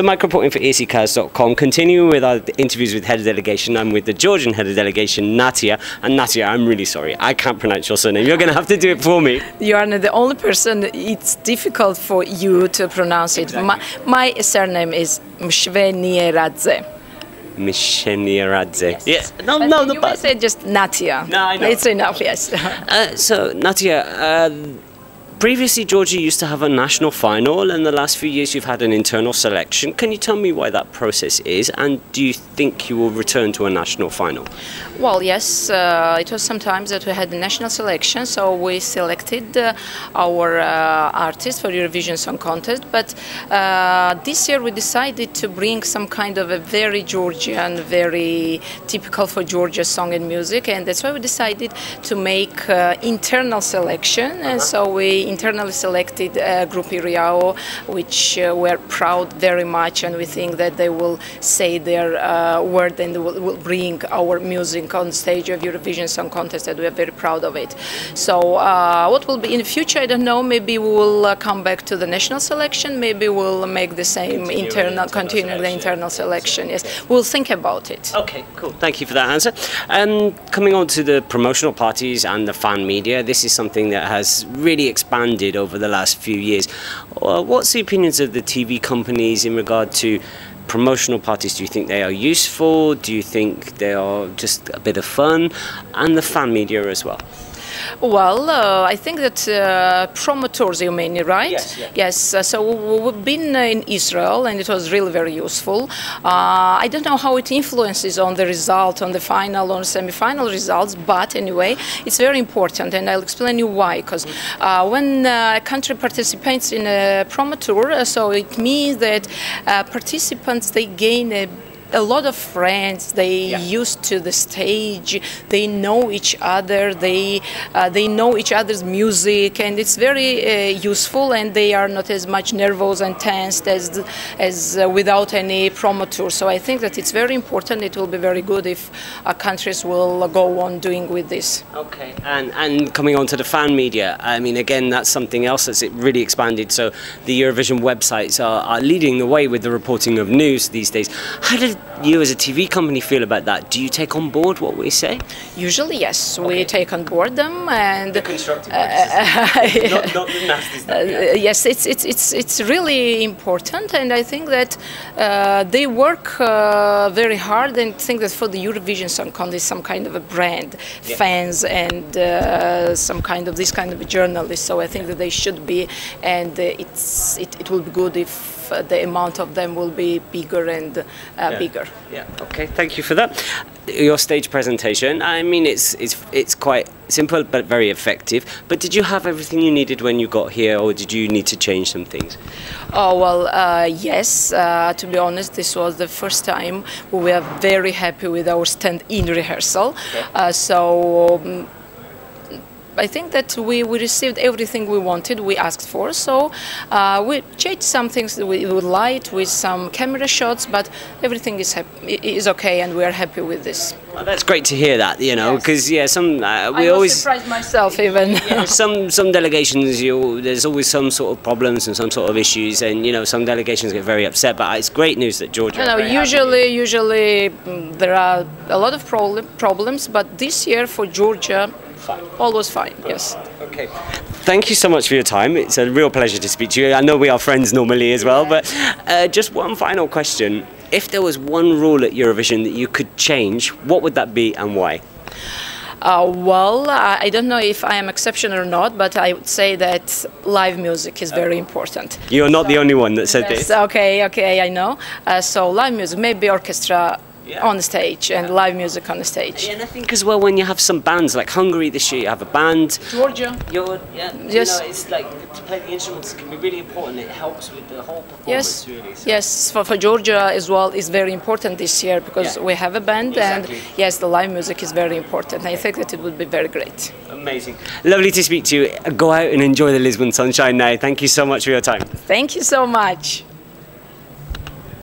So Mike reporting for ESCKAZ.com, continuing with our interviews with head of delegation. I'm with the Georgian head of delegation, Natia. And Natia, I'm really sorry, I can't pronounce your surname. You're going to have to do it for me. You are not the only person, it's difficult for you to pronounce it. Exactly. My surname is Mshvenieradze. Mshvenieradze. Yes. Yeah. No, you may say just Natia. No, I know. It's enough, yes. So Natia, previously Georgia used to have a national final, and the last few years you've had an internal selection. Can you tell me why that process is, and do you think you will return to a national final? Well, yes, it was sometimes that we had the national selection, so we selected our artists for Eurovision Song Contest, but this year we decided to bring some kind of a very Georgian, very typical for Georgia song and music, and that's why we decided to make internal selection, and so we internally selected Grupi Riao, which we're proud very much, and we think that they will say their word and will bring our music on stage of Eurovision Song Contest, and we are very proud of it. So what will be in the future, I don't know, maybe we will come back to the national selection, maybe we'll make the same continue the internal selection, yes. We'll think about it. Okay, cool. Thank you for that answer. Coming on to the promotional parties and the fan media, this is something that has really expanded over the last few years. What's the opinions of the TV companies in regard to promotional parties? Do you think they are useful? Do you think they are just a bit of fun? And the fan media as well? Well, I think that promoters, you mean, right? Yes. Yeah. Yes. So we've been in Israel, and it was really very useful. I don't know how it influences on the result, on the final, on semi-final results, but anyway, it's very important, and I'll explain you why. Because when a country participates in a promoter, so it means that participants, they gain a lot of friends, they used to the stage, they know each other, they know each other's music, and it's very useful, and they are not as much nervous and tensed as without any promoter. So I think that it's very important. It will be very good if countries will go on doing with this. Okay, and coming on to the fan media, I mean, again, that's something else that's really expanded. So the Eurovision websites are leading the way with the reporting of news these days. How did you as a TV company feel about that? Do you take on board what we say? Usually, yes. Okay. We take on board them, and the constructive not the nasty stuff. Yes, it's really important, and I think that they work very hard, and think that for the Eurovision Song Contest, some kind of a brand, fans, and some kind of this kind of a journalist. So I think that they should be, and it will be good if the amount of them will be bigger and bigger. Yeah. Okay. Thank you for that. Your stage presentation, I mean, it's quite simple but very effective. But did you have everything you needed when you got here, or did you need to change some things? Oh well, yes. To be honest, this was the first time we were very happy with our stand in rehearsal. Okay. I think that we received everything we wanted, we asked for, so we changed some things with light, with some camera shots, but everything is okay, and we are happy with this. Well, that's great to hear that, you know, because I always surprised myself even. some delegations, there's always some sort of problems and some sort of issues, and some delegations get very upset. But it's great news that Georgia. Usually there are a lot of problems, but this year for Georgia, always fine, yes. Okay. Thank you so much for your time. It's a real pleasure to speak to you. I know we are friends normally as well, but just one final question. If there was one rule at Eurovision that you could change, what would that be and why? Well, I don't know if I am exception or not, but I would say that live music is very important. You're not the only one that said this. Okay, I know. So live music, maybe orchestra on the stage and live music on the stage. Yeah, and I think as well when you have some bands like Hungary this year, you have a band. Georgia. Yes. It's like to play the instruments can be really important. It helps with the whole performance. Really. So. Yes. For Georgia as well is very important this year because we have a band and yes, the live music is very important. I think that it would be very great. Amazing. Lovely to speak to you. Go out and enjoy the Lisbon sunshine now. Thank you so much for your time. Thank you so much.